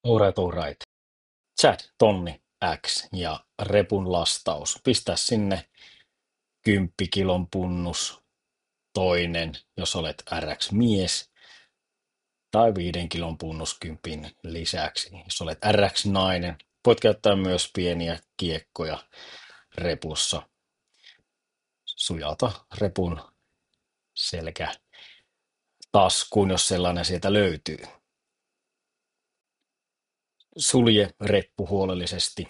Alright, alright. Chad, tonni X ja repun lastaus. Pistää sinne 10 kilon punnus, toinen, jos olet RX-mies, tai 5 kilon punnus 10 lisäksi, jos olet RX-nainen. Voit käyttää myös pieniä kiekkoja repussa. Sujata repun selkä taskuun, jos sellainen sieltä löytyy. Sulje reppu huolellisesti,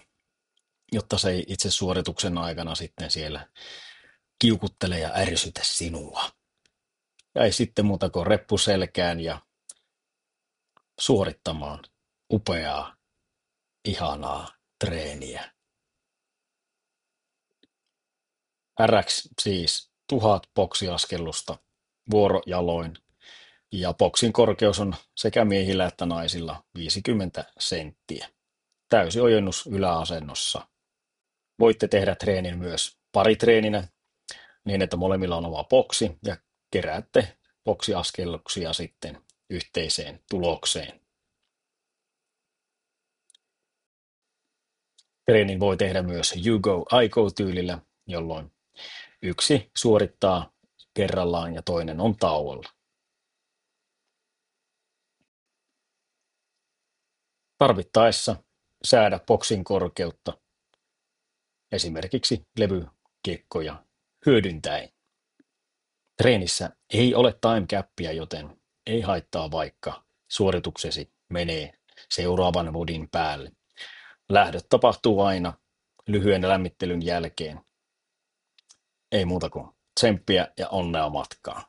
jotta se ei itse suorituksen aikana sitten siellä kiukuttele ja ärsytä sinua. Ja ei sitten muuta kuin reppu selkään ja suorittamaan upeaa, ihanaa treeniä. RX siis 1000 boksiaskellusta vuorojaloin ja boksin korkeus on sekä miehillä että naisilla 50 senttiä. Täysi ojennus yläasennossa. Voitte tehdä treenin myös paritreeninä niin, että molemmilla on oma boksi ja keräätte boksiaskelluksia sitten yhteiseen tulokseen. Treenin voi tehdä myös You Go, I Go -tyylillä, jolloin yksi suorittaa kerrallaan ja toinen on tauolla. Tarvittaessa säädä boksin korkeutta, esimerkiksi levykiekkoja hyödyntäen. Treenissä ei ole time capia, joten ei haittaa, vaikka suorituksesi menee seuraavan vodin päälle. Lähdöt tapahtuu aina lyhyen lämmittelyn jälkeen. Ei muuta kuin tsemppiä ja onnea matkaan.